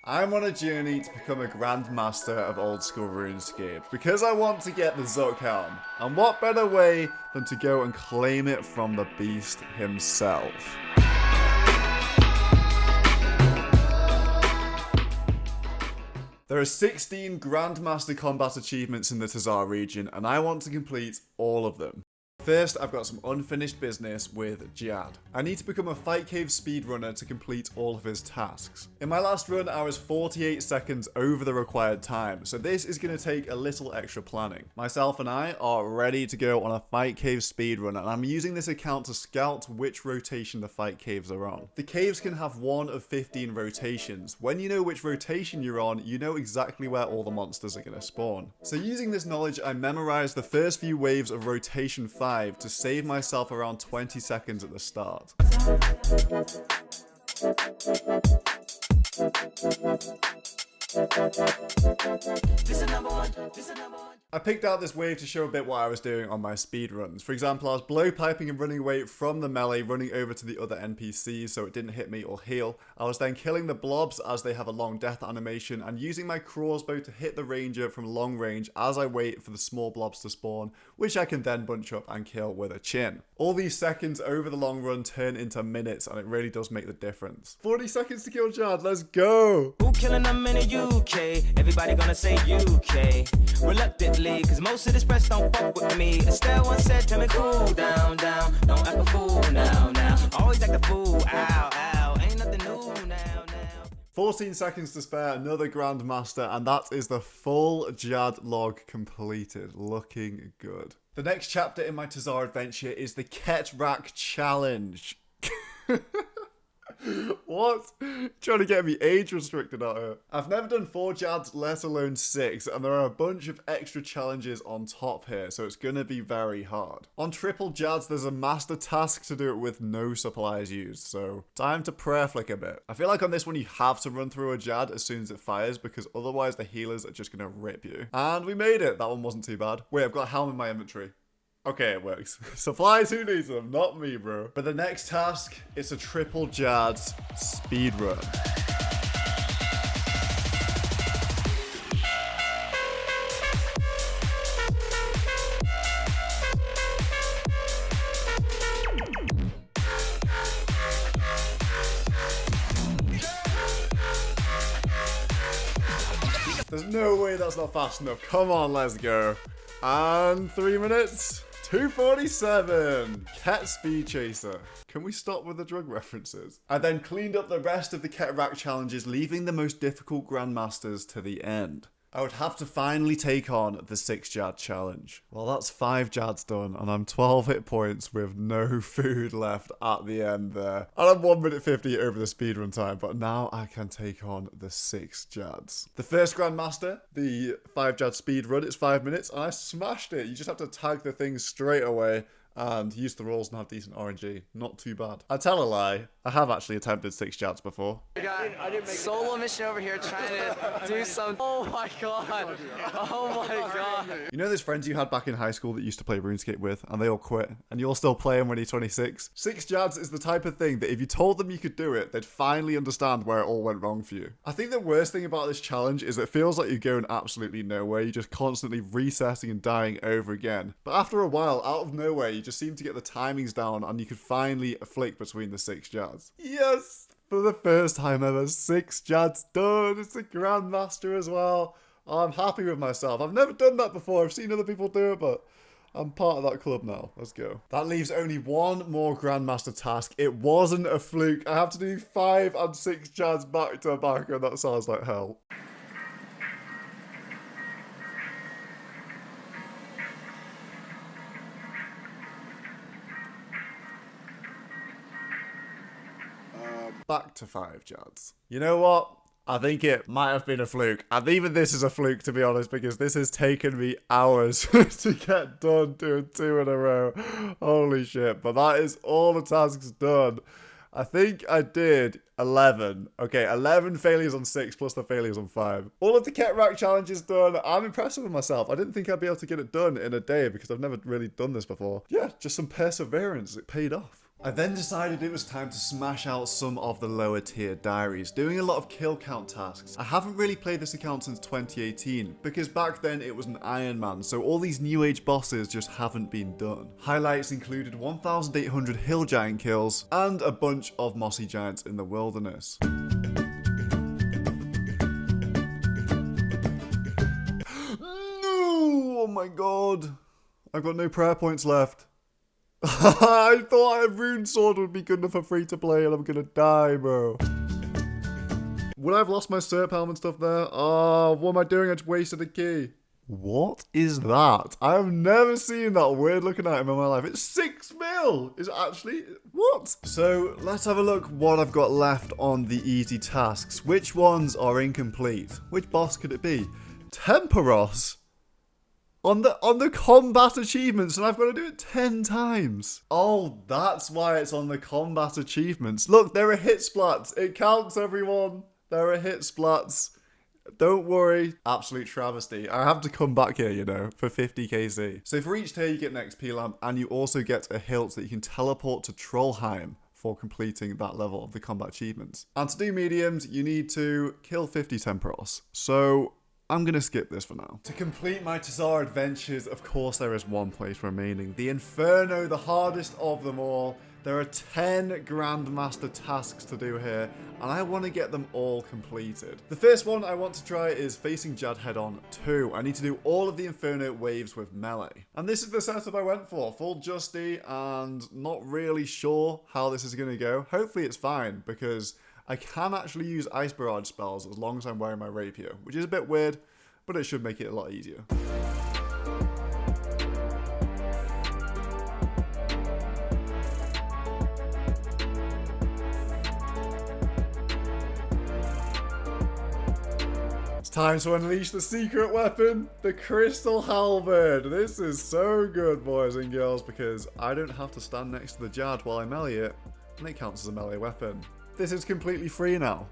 I'm on a journey to become a Grandmaster of old school RuneScape because I want to get the Zook helm. And what better way than to go and claim it from the beast himself. There are 16 Grandmaster combat achievements in the Tazar region, and I want to complete all of them. First, I've got some unfinished business with Jad. I need to become a Fight Cave speedrunner to complete all of his tasks. In my last run, I was 48 seconds over the required time, so this is going to take a little extra planning. Myself and I are ready to go on a Fight Cave speedrun, and I'm using this account to scout which rotation the Fight Caves are on. The caves can have one of 15 rotations. When you know which rotation you're on, you know exactly where all the monsters are going to spawn. So using this knowledge, I memorized the first few waves of rotation 5 to save myself around 20 seconds at the start. I picked out this wave to show a bit what I was doing on my speed runs. For example, I was blowpiping and running away from the melee, running over to the other NPCs so it didn't hit me or heal. I was then killing the blobs as they have a long death animation and using my crossbow to hit the ranger from long range as I wait for the small blobs to spawn, which I can then bunch up and kill with a chin. All these seconds over the long run turn into minutes and it really does make the difference. 40 seconds to kill Jad, let's go! Who killing them in the UK? Everybody gonna say UK. Reluctantly, cause most of this press don't fuck with me. Estelle once said, tell me cool down, down. Don't act a fool now, now. Always act a fool, ow, ow. Ain't nothing new now, now. 14 seconds to spare, another Grandmaster, and that is the full Jad log completed. Looking good. The next chapter in my Tazar adventure is the Ket-Rak Challenge. What? Trying to get me age restricted out here. I've never done 4 Jads, let alone 6, and there are a bunch of extra challenges on top here, so it's gonna be very hard. On triple Jads, there's a master task to do it with no supplies used, so time to prayer flick a bit. I feel like on this one you have to run through a Jad as soon as it fires, because otherwise the healers are just gonna rip you. And we made it! That one wasn't too bad. Wait, I've got a helm in my inventory. Okay, it works. Supplies, who needs them? Not me, bro. But the next task is a triple Jads speedrun. There's no way that's not fast enough. Come on, let's go. And 3 minutes. 2:47. Ket Speed Chaser. Can we stop with the drug references? I then cleaned up the rest of the Ket-Rak challenges, leaving the most difficult Grandmasters to the end. I would have to finally take on the 6 Jad challenge. Well, that's 5 Jads done, and I'm 12 hit points with no food left at the end there. And I'm 1 minute 50 over the speedrun time, but now I can take on the 6 Jads. The first Grandmaster, the 5 Jad speedrun, it's 5 minutes, and I smashed it. You just have to tag the thing straight away and use the rolls and have decent RNG. Not too bad. I tell a lie, I have actually attempted 6 Jads before. I got solo mission over here trying to do some. Oh my god. Oh my god. You know those friends you had back in high school that used to play RuneScape with and they all quit and you're still playing when you're 26? 6 Jads is the type of thing that if you told them you could do it, they'd finally understand where it all went wrong for you. I think the worst thing about this challenge is it feels like you're going absolutely nowhere. You're just constantly resetting and dying over again. But after a while, out of nowhere, you just seem to get the timings down and you could finally flick between the 6 Jads. Yes! For the first time ever, 6 Jads done. It's a Grandmaster as well. I'm happy with myself. I've never done that before. I've seen other people do it, but I'm part of that club now. Let's go. That leaves only one more Grandmaster task. It wasn't a fluke. I have to do 5 and 6 Jads back to back, and that sounds like hell. Back to 5 Jads. You know what? I think it might have been a fluke. And even this is a fluke, to be honest, because this has taken me hours to get done doing 2 in a row. Holy shit. But that is all the tasks done. I think I did 11. Okay, 11 failures on 6 plus the failures on 5. All of the Ket-Rak challenges done. I'm impressed with myself. I didn't think I'd be able to get it done in a day because I've never really done this before. Yeah, just some perseverance. It paid off. I then decided it was time to smash out some of the lower tier diaries, doing a lot of kill count tasks. I haven't really played this account since 2018, because back then it was an Iron Man, so all these new age bosses just haven't been done. Highlights included 1,800 hill giant kills, and a bunch of mossy giants in the wilderness. Oh my god, I've got no prayer points left. I thought a rune sword would be good enough for free to play and I'm gonna die, bro. Would I have lost my Serp helm and stuff there? Oh, what am I doing? I just wasted a key. What is that? I have never seen that weird looking item in my life. It's 6 mil! Is it actually? What? So, let's have a look what I've got left on the easy tasks. Which ones are incomplete? Which boss could it be? Temperos? On the combat achievements, and I've got to do it 10 times. Oh, that's why it's on the combat achievements. Look, there are hit splats. It counts, everyone. There are hit splats. Don't worry. Absolute travesty. I have to come back here, you know, for 50 KC. So for each tier, you get an XP lamp, and you also get a hilt that you can teleport to Trollheim for completing that level of the combat achievements. And to do mediums, you need to kill 50 Temperos. So I'm going to skip this for now. To complete my Tazar adventures, of course, there is one place remaining. The Inferno, the hardest of them all. There are 10 Grandmaster tasks to do here, and I want to get them all completed. The first one I want to try is facing Jad head-on 2. I need to do all of the Inferno waves with melee. And this is the setup I went for. Full Justy, and not really sure how this is going to go. Hopefully it's fine, because I can actually use Ice Barrage spells as long as I'm wearing my rapier, which is a bit weird, but it should make it a lot easier. It's time to unleash the secret weapon, the Crystal Halberd. This is so good, boys and girls, because I don't have to stand next to the Jad while I melee it, and it counts as a melee weapon. This is completely free now.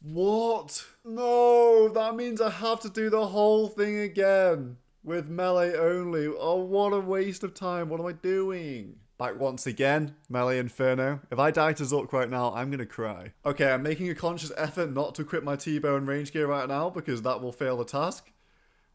What? No, that means I have to do the whole thing again with melee only. Oh, what a waste of time. What am I doing? Back once again, melee Inferno. If I die to Zulk right now, I'm gonna cry. Okay, I'm making a conscious effort not to equip my T-bow and range gear right now because that will fail the task.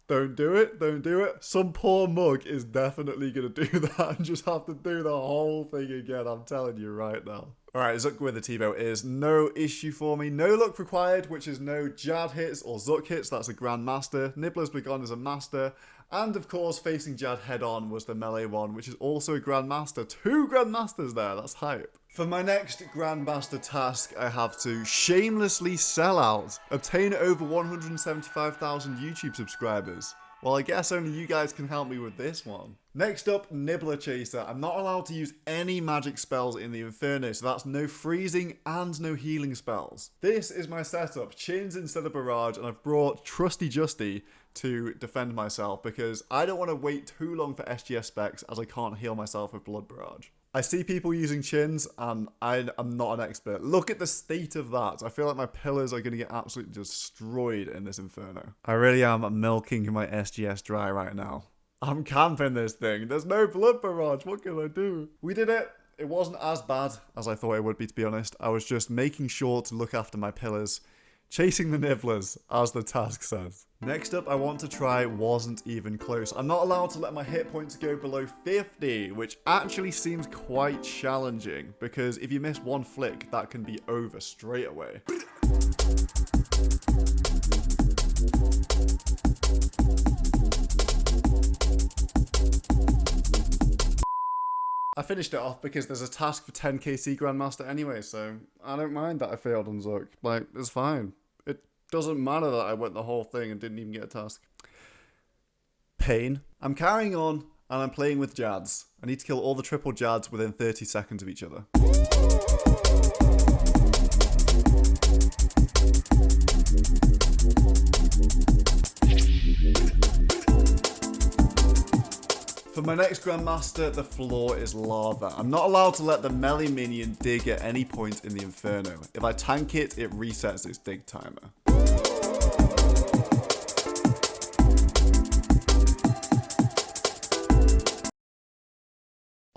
Don't do it, don't do it. Some poor mug is definitely going to do that and just have to do the whole thing again, I'm telling you right now. Alright, Zook with the T-bow is no issue for me. No luck required, which is no Jad hits or Zook hits, that's a Grandmaster. Nibbler's Begone is a Master. And of course, facing Jad head-on was the melee one, which is also a Grandmaster. 2 Grandmasters there, that's hype. For my next Grandmaster task, I have to shamelessly sell out, obtain over 175,000 YouTube subscribers. Well, I guess only you guys can help me with this one. Next up, Nibbler Chaser. I'm not allowed to use any magic spells in the Inferno, so that's no freezing and no healing spells. This is my setup, chins instead of barrage, and I've brought Trusty Justy to defend myself because I don't want to wait too long for SGS specs as I can't heal myself with Blood Barrage. I see people using chins, and I'm not an expert. Look at the state of that. I feel like my pillars are going to get absolutely destroyed in this Inferno. I really am milking my SGS dry right now. I'm camping this thing. There's no Blood Barrage. What can I do? We did it. It wasn't as bad as I thought it would be, to be honest. I was just making sure to look after my pillars, chasing the nibblers, as the task says. Next up, I want to try Wasn't Even Close. I'm not allowed to let my hit points go below 50, which actually seems quite challenging, because if you miss one flick, that can be over straight away. I finished it off because there's a task for 10 KC Grandmaster anyway, so I don't mind that I failed on Zook. Like, it's fine. It doesn't matter that I went the whole thing and didn't even get a task. Pain. I'm carrying on, and I'm playing with Jads. I need to kill all the triple Jads within 30 seconds of each other. For my next Grandmaster, the floor is lava. I'm not allowed to let the melee minion dig at any point in the Inferno. If I tank it, it resets its dig timer.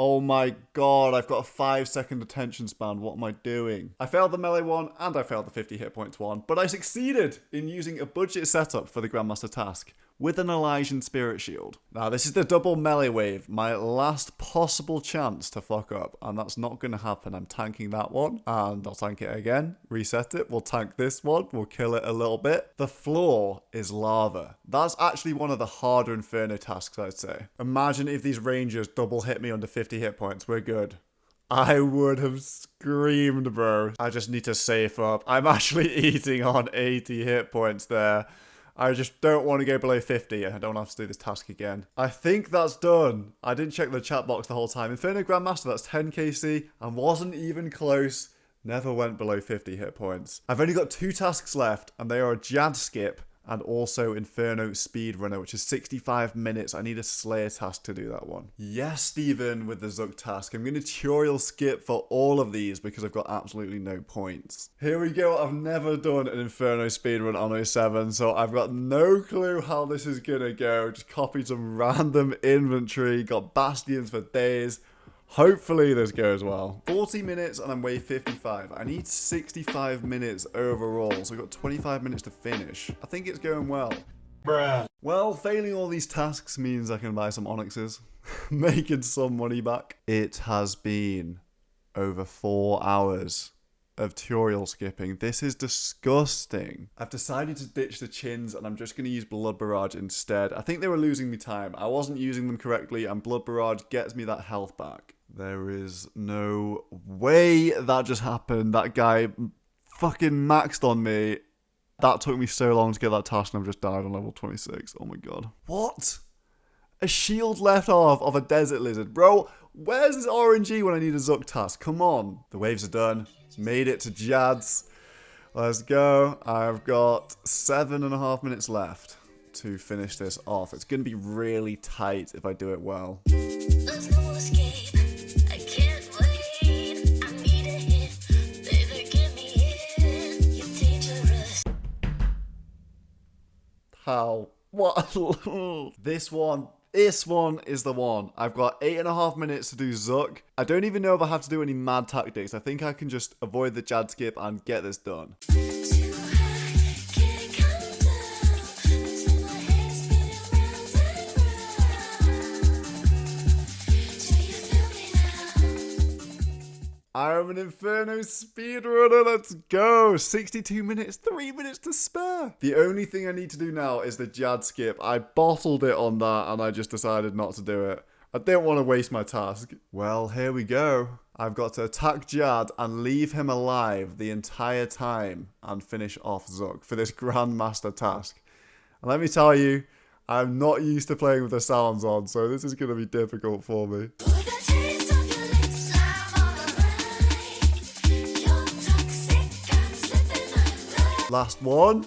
Oh my god, I've got a 5-second attention span. What am I doing? I failed the melee one and I failed the 50 hit points one, but I succeeded in using a budget setup for the Grandmaster task with an Elysian Spirit Shield. Now, this is the double melee wave, my last possible chance to fuck up, and that's not going to happen. I'm tanking that one, and I'll tank it again, reset it, we'll tank this one, we'll kill it a little bit. The floor is lava. That's actually one of the harder Inferno tasks, I'd say. Imagine if these rangers double hit me under 50 hit points, we're good. I would have screamed, bro. I just need to save up. I'm actually eating on 80 hit points there. I just don't want to go below 50. I don't have to do this task again. I think that's done. I didn't check the chat box the whole time. Inferno Grandmaster, that's 10 KC and wasn't even close. Never went below 50 hit points. I've only got 2 tasks left and they are a Jad skip and also Inferno Speedrunner, which is 65 minutes. I need a Slayer task to do that one. Yes, Steven, with the Zuk task. I'm going to tutorial skip for all of these because I've got absolutely no points. Here we go. I've never done an Inferno speedrun on 07, so I've got no clue how this is going to go. Just copied some random inventory, got bastions for days. Hopefully this goes well. 40 minutes and I'm wave 55. I need 65 minutes overall, so I've got 25 minutes to finish. I think it's going well. Bruh. Well, failing all these tasks means I can buy some onyxes, making some money back. It has been over 4 hours of tutorial skipping. This is disgusting. I've decided to ditch the chins and I'm just going to use Blood Barrage instead. I think they were losing me time. I wasn't using them correctly and Blood Barrage gets me that health back. There is no way that just happened. That guy fucking maxed on me. That took me so long to get that task and I've just died on level 26. Oh my god. What? A shield left off of a desert lizard. Bro, where's this RNG when I need a Zuk task? Come on. The waves are done. Made it to Jad's. Let's go. I've got 7.5 minutes left to finish this off. It's going to be really tight if I do it well. There's no escape. I can't wait. I need a hit. Baby, get me in. You're dangerous. How? What? This one is the one. I've got 8.5 minutes to do Zuk. I don't even know if I have to do any mad tactics. I think I can just avoid the Jad skip and get this done. Too high, can't come down. Losing my head, spinning round and round. Do you feel me now? I'm an Inferno speedrunner, let's go! 62 minutes, 3 minutes to spare. The only thing I need to do now is the Jad skip. I bottled it on that and I just decided not to do it. I didn't want to waste my task. Well, here we go. I've got to attack Jad and leave him alive the entire time and finish off Zuk for this Grandmaster task. And let me tell you, I'm not used to playing with the sounds on, so this is going to be difficult for me. For the taste of your lips, I'm alright. You're toxic, I'm slipping under. Last one.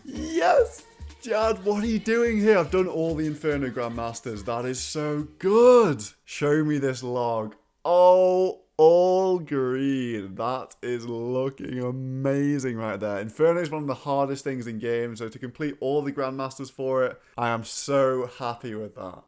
Yes! Jad, what are you doing here? I've done all the Inferno Grandmasters. That is so good. Show me this log. Oh, all green. That is looking amazing right there. Inferno is one of the hardest things in games, so to complete all the Grandmasters for it, I am so happy with that.